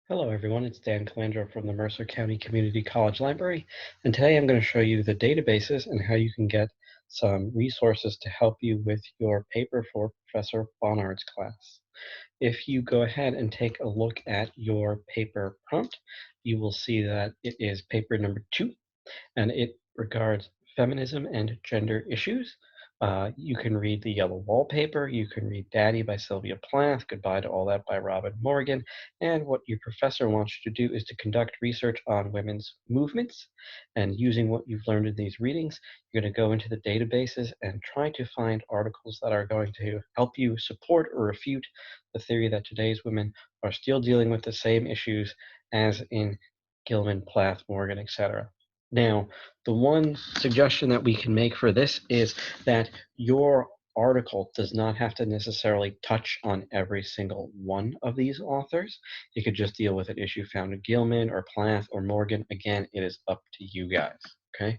Hello everyone, it's Dan Calandro from the Mercer County Community College Library, and today I'm going to show you the databases and how you can get some resources to help you with your paper for Professor Bonard's class. If you go ahead and take a look at your paper prompt, you will see that it is paper number 2, and it regards feminism and gender issues. You can read The Yellow Wallpaper, you can read Daddy by Sylvia Plath, Goodbye to All That by Robin Morgan, and what your professor wants you to do is to conduct research on women's movements, and using what you've learned in these readings, you're going to go into the databases and try to find articles that are going to help you support or refute the theory that today's women are still dealing with the same issues as in Gilman, Plath, Morgan, etc. Now, the one suggestion that we can make for this is that your article does not have to necessarily touch on every single one of these authors. You could just deal with an issue found in Gilman or Plath or Morgan. Again, it is up to you guys, okay?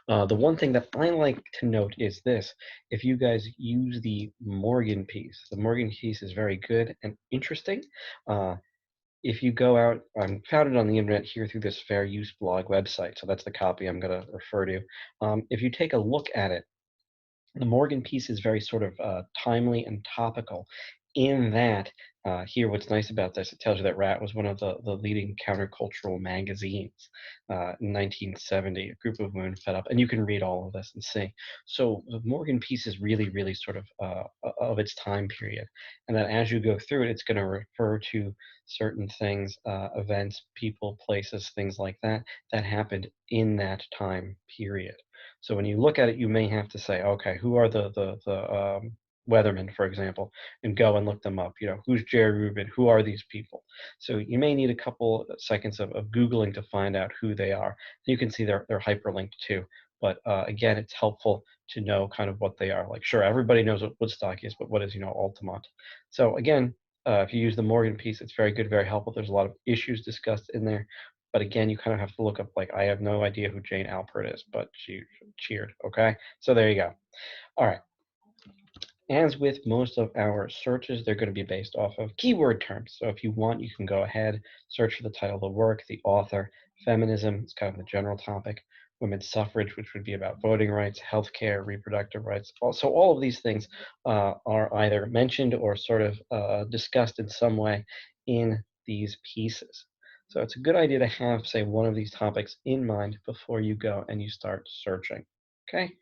The one thing that I like to note is this. If you guys use the Morgan piece is very good and interesting. If you go out, I'm found it on the internet here through this fair use blog website, so that's the copy I'm going to refer to. If you take a look at it, the Morgan piece is very sort of timely and topical in that here what's nice about this, it tells you that Rat was one of the leading countercultural magazines in 1970, a group of women fed up, and you can read all of this and see. So the Morgan piece is really, really sort of its time period, and that as you go through it, it's going to refer to certain things, events, people, places, things like that, that happened in that time period. So when you look at it, you may have to say, okay, who are the weathermen, for example, and go and look them up. You know, who's Jerry Rubin? Who are these people? So you may need a couple seconds of Googling to find out who they are. You can see they're hyperlinked too. But again, it's helpful to know kind of what they are. Like, sure, everybody knows what Woodstock is, but what is, Altamont? So again, if you use the Morgan piece, it's very good, very helpful. There's a lot of issues discussed in there. But again, you kind of have to look up, like, I have no idea who Jane Alpert is, but she cheered, okay? So there you go. All right. As with most of our searches, they're going to be based off of keyword terms. So if you want, you can go ahead, search for the title of the work, the author, feminism, it's kind of the general topic, women's suffrage, which would be about voting rights, healthcare, reproductive rights. So all of these things are either mentioned or sort of discussed in some way in these pieces. So it's a good idea to have, say, one of these topics in mind before you go and you start searching, okay?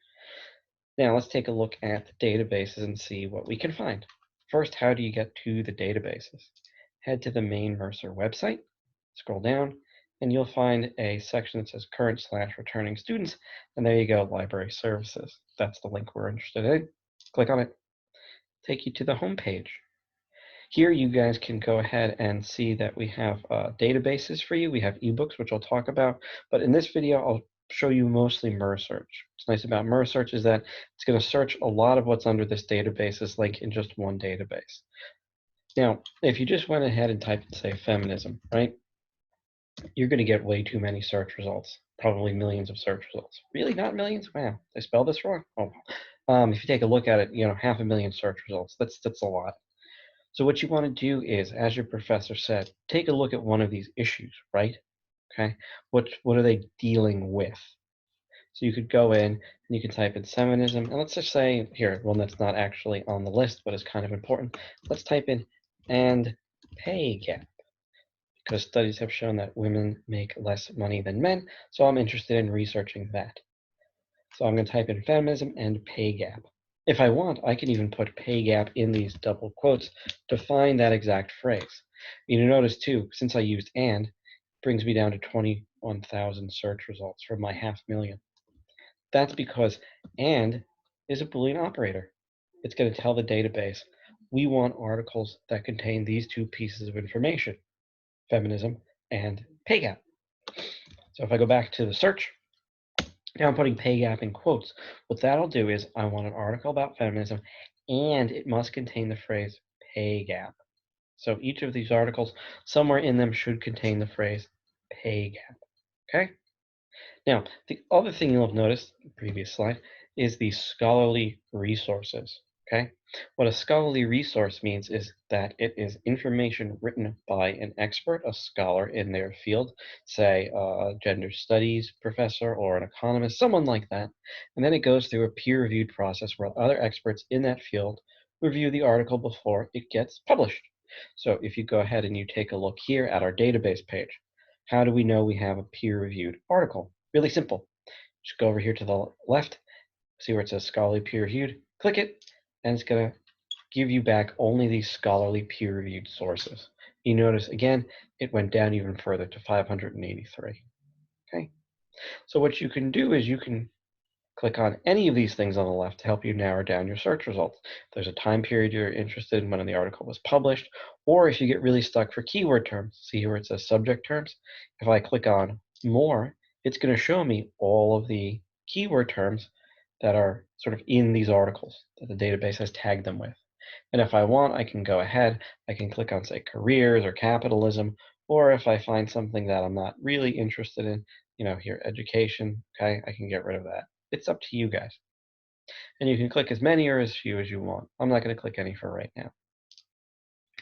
Now let's take a look at the databases and see what we can find. First, how do you get to the databases? Head to the main Mercer website, scroll down, and you'll find a section that says current/returning students, and there you go, library services. That's the link we're interested in. Click on it, take you to the home page. Here you guys can go ahead and see that we have databases for you. We have ebooks, which I'll talk about, but in this video, I'll show you mostly MERSearch. What's nice about MERSearch is that it's going to search a lot of what's under this database's link in just one database. Now, if you just went ahead and typed, say, feminism, right, you're going to get way too many search results, probably millions of search results. Really, not millions? Wow, I spelled this wrong? Oh, if you take a look at it, 500,000 search results. That's a lot. So what you want to do is, as your professor said, take a look at one of these issues, right? Okay, what are they dealing with? So you could go in and you can type in feminism, and let's just say here, one that's not actually on the list, but is kind of important. Let's type in and pay gap, because studies have shown that women make less money than men, so I'm interested in researching that. So I'm going to type in feminism and pay gap. If I want, I can even put pay gap in these double quotes to find that exact phrase. You notice too, since I used and, it brings me down to 21,000 search results from my 500,000. That's because and is a Boolean operator. It's going to tell the database, we want articles that contain these two pieces of information, feminism and pay gap. So if I go back to the search, now I'm putting pay gap in quotes. What that'll do is I want an article about feminism, and it must contain the phrase pay gap. So each of these articles, somewhere in them should contain the phrase pay gap, okay? Now, the other thing you'll have noticed, the previous slide, is the scholarly resources. Okay? What a scholarly resource means is that it is information written by an expert, a scholar in their field, say a gender studies professor or an economist, someone like that. And then it goes through a peer-reviewed process where other experts in that field review the article before it gets published. So if you go ahead and you take a look here at our database page, how do we know we have a peer-reviewed article? Really simple. Just go over here to the left, see where it says scholarly peer-reviewed, click it, and it's going to give you back only these scholarly peer-reviewed sources. You notice, again, it went down even further to 583. Okay, so what you can do is you can click on any of these things on the left to help you narrow down your search results. If there's a time period you're interested in when the article was published, or if you get really stuck for keyword terms, see where it says subject terms? If I click on more, it's going to show me all of the keyword terms that are sort of in these articles that the database has tagged them with. And if I want, I can go ahead, I can click on, say, careers or capitalism, or if I find something that I'm not really interested in, here, education, okay, I can get rid of that. It's up to you guys. And you can click as many or as few as you want. I'm not going to click any for right now.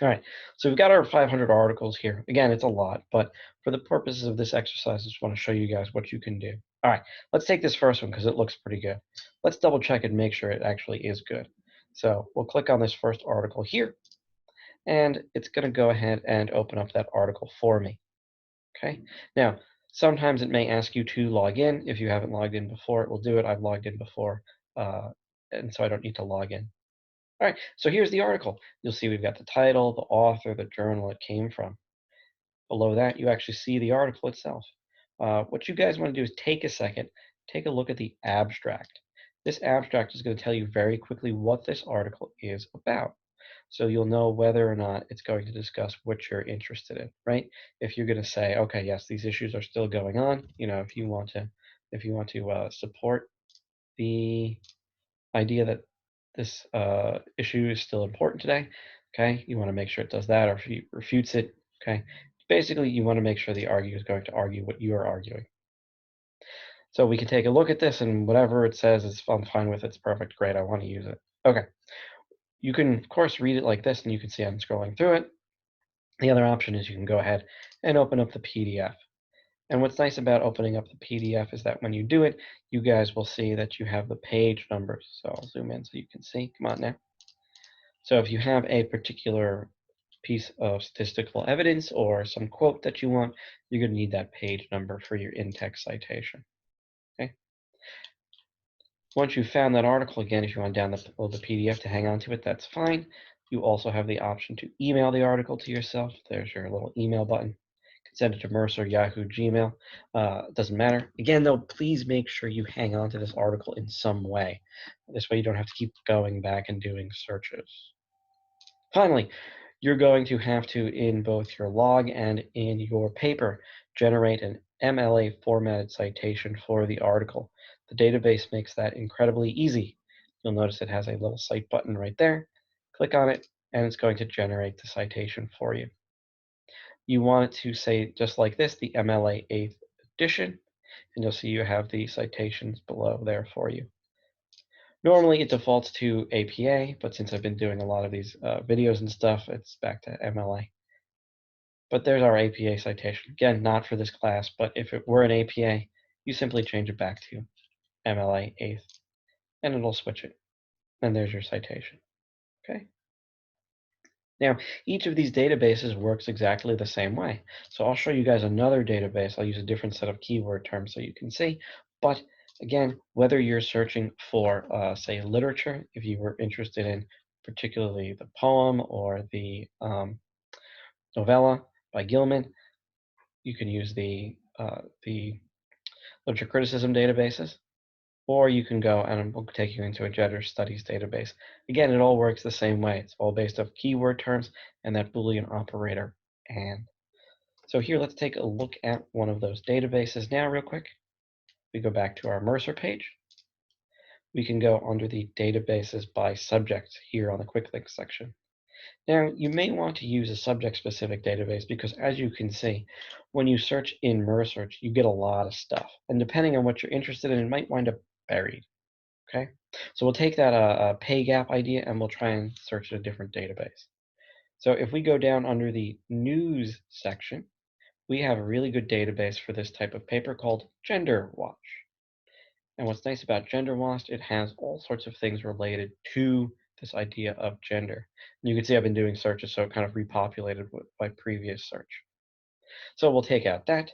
All right, so we've got our 500 articles here. Again, it's a lot, but for the purposes of this exercise, I just want to show you guys what you can do. All right, let's take this first one because it looks pretty good. Let's double check and make sure it actually is good. So we'll click on this first article here, and it's going to go ahead and open up that article for me. Okay, now sometimes it may ask you to log in. If you haven't logged in before, it will do it. I've logged in before, and so I don't need to log in. All right, so here's the article. You'll see we've got the title, the author, the journal it came from. Below that, you actually see the article itself. What you guys want to do is take a second, take a look at the abstract. This abstract is going to tell you very quickly what this article is about. So you'll know whether or not it's going to discuss what you're interested in, right? If you're going to say, okay, yes, these issues are still going on, if you want to support the idea that this issue is still important today, okay, you want to make sure it does that, or if it refutes it, okay. Basically, you want to make sure the arguer is going to argue what you are arguing. So we can take a look at this, and whatever it says is I'm fine with. It's perfect, great, I want to use it. Okay, you can of course read it like this, and you can see I'm scrolling through it. The other option is you can go ahead and open up the PDF. And what's nice about opening up the PDF is that when you do it, you guys will see that you have the page numbers. So I'll zoom in so you can see. Come on now. So if you have a particular piece of statistical evidence or some quote that you want, you're going to need that page number for your in-text citation. Okay. Once you've found that article, again, if you want to download the PDF to hang on to it, that's fine. You also have the option to email the article to yourself. There's your little email button. Send it to Mercer, Yahoo, Gmail. Doesn't matter. Again, though, please make sure you hang on to this article in some way. This way you don't have to keep going back and doing searches. Finally, you're going to have to, in both your log and in your paper, generate an MLA formatted citation for the article. The database makes that incredibly easy. You'll notice it has a little cite button right there. Click on it, and it's going to generate the citation for you. You want it to say just like this, the MLA 8th edition, and you'll see you have the citations below there for you. Normally it defaults to APA, but since I've been doing a lot of these videos and stuff, it's back to MLA. But there's our APA citation. Again, not for this class, but if it were an APA, you simply change it back to MLA 8th, and it'll switch it. And there's your citation. Okay. Now, each of these databases works exactly the same way. So I'll show you guys another database. I'll use a different set of keyword terms so you can see. But again, whether you're searching for, say, literature, if you were interested in particularly the poem or the novella by Gilman, you can use the literature criticism databases. Or you can go and we'll take you into a gender studies database. Again, it all works the same way. It's all based off keyword terms and that Boolean operator and. So here, let's take a look at one of those databases now real quick. We go back to our Mercer page. We can go under the databases by subject here on the quick links section. Now, you may want to use a subject-specific database because, as you can see, when you search in Mercer, you get a lot of stuff. And depending on what you're interested in, it might wind up buried. Okay, so we'll take that pay gap idea and we'll try and search a different database. So if we go down under the news section, we have a really good database for this type of paper called Gender Watch. And what's nice about Gender Watch, it has all sorts of things related to this idea of gender. And you can see I've been doing searches, so it kind of repopulated with my previous search. So we'll take out that,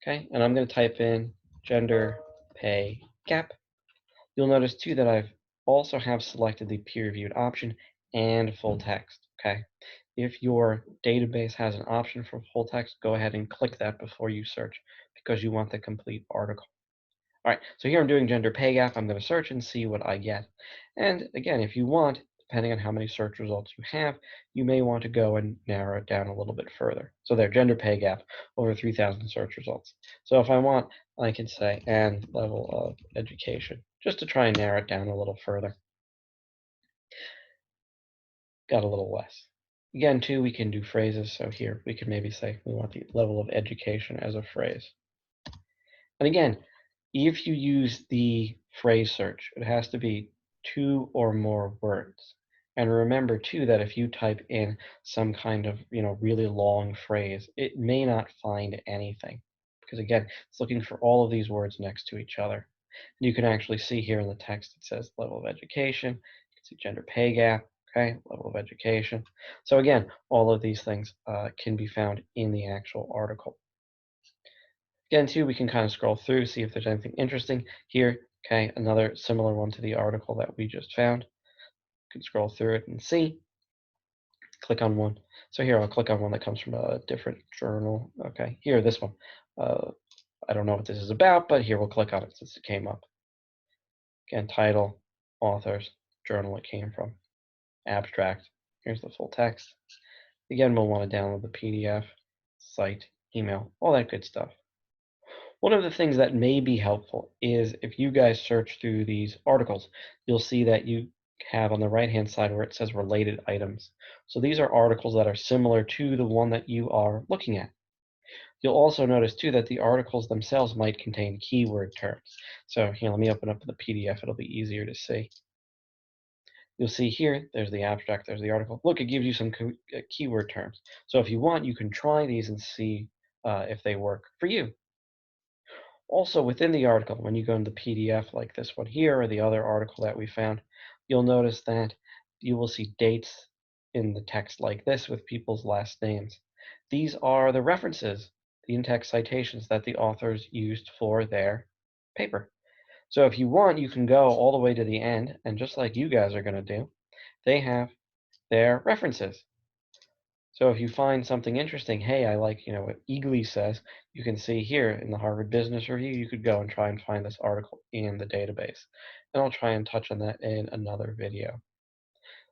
okay? And I'm going to type in gender pay gap. You'll notice too that I've also have selected the peer-reviewed option and full text, okay? If your database has an option for full text, go ahead and click that before you search because you want the complete article. All right, so here I'm doing gender pay gap. I'm going to search and see what I get. And again, if you want, depending on how many search results you have, you may want to go and narrow it down a little bit further. So there, gender pay gap, over 3,000 search results. So if I want, I can say, and level of education, just to try and narrow it down a little further. Got a little less. Again, too, we can do phrases. So here, we can maybe say we want the level of education as a phrase. And again, if you use the phrase search, it has to be 2 or more words. And remember too that if you type in some kind of, really long phrase, it may not find anything. Because again, it's looking for all of these words next to each other. And you can actually see here in the text, it says level of education. You can see gender pay gap, okay, level of education. So again, all of these things can be found in the actual article. Again, too, we can kind of scroll through, see if there's anything interesting here. Okay, another similar one to the article that we just found. You can scroll through it and see. Click on one. So here, I'll click on one that comes from a different journal. Okay, here, this one. I don't know what this is about, but here, we'll click on it since it came up. Again, title, authors, journal it came from, abstract. Here's the full text. Again, we'll want to download the PDF, site, email, all that good stuff. One of the things that may be helpful is if you guys search through these articles, you'll see that you have on the right-hand side where it says related items. So these are articles that are similar to the one that you are looking at. You'll also notice too that the articles themselves might contain keyword terms. So here, let me open up the PDF. It'll be easier to see. You'll see here, there's the abstract, there's the article. Look, it gives you some keyword terms. So if you want, you can try these and see if they work for you. Also, within the article, when you go into the PDF like this one here or the other article that we found, you'll notice that you will see dates in the text like this with people's last names. These are the references, the in-text citations that the authors used for their paper. So if you want, you can go all the way to the end, and just like you guys are going to do, they have their references. So if you find something interesting, hey, I like, what Eagly says, you can see here in the Harvard Business Review, you could go and try and find this article in the database. And I'll try and touch on that in another video.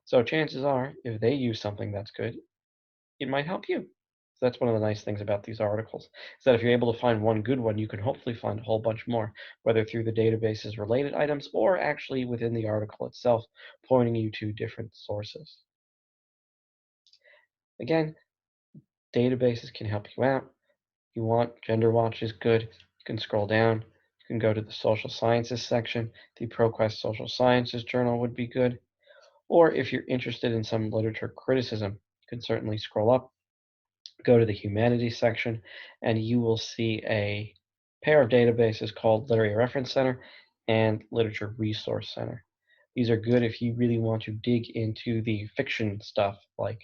So chances are, if they use something that's good, it might help you. So that's one of the nice things about these articles, is that if you're able to find one good one, you can hopefully find a whole bunch more, whether through the database's related items or actually within the article itself, pointing you to different sources. Again, databases can help you out. If you want, Gender Watch is good. You can scroll down. You can go to the social sciences section. The ProQuest Social Sciences Journal would be good. Or if you're interested in some literature criticism, you can certainly scroll up, go to the humanities section, and you will see a pair of databases called Literary Reference Center and Literature Resource Center. These are good if you really want to dig into the fiction stuff like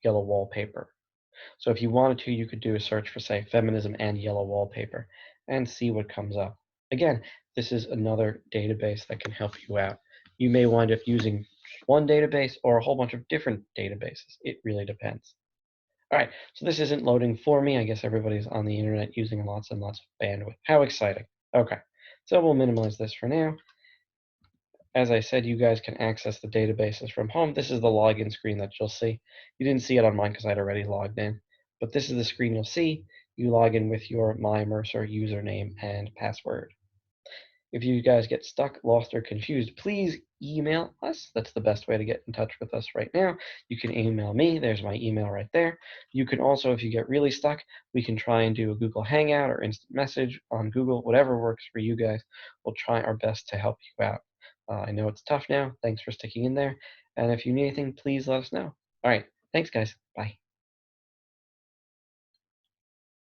Yellow Wallpaper. So if you wanted to, you could do a search for, say, feminism and yellow wallpaper and see what comes up. Again, this is another database that can help you out. You may wind up using one database or a whole bunch of different databases. It really depends. All right, so this isn't loading for me. I guess everybody's on the internet using lots and lots of bandwidth. How exciting. Okay, so we'll minimize this for now. As I said, you guys can access the databases from home. This is the login screen that you'll see. You didn't see it on mine because I'd already logged in. But this is the screen you'll see. You log in with your MyMercer username and password. If you guys get stuck, lost, or confused, please email us. That's the best way to get in touch with us right now. You can email me. There's my email right there. You can also, if you get really stuck, we can try and do a Google Hangout or instant message on Google, whatever works for you guys. We'll try our best to help you out. I know it's tough now. Thanks for sticking in there. And if you need anything, please let us know. All right. Thanks, guys. Bye.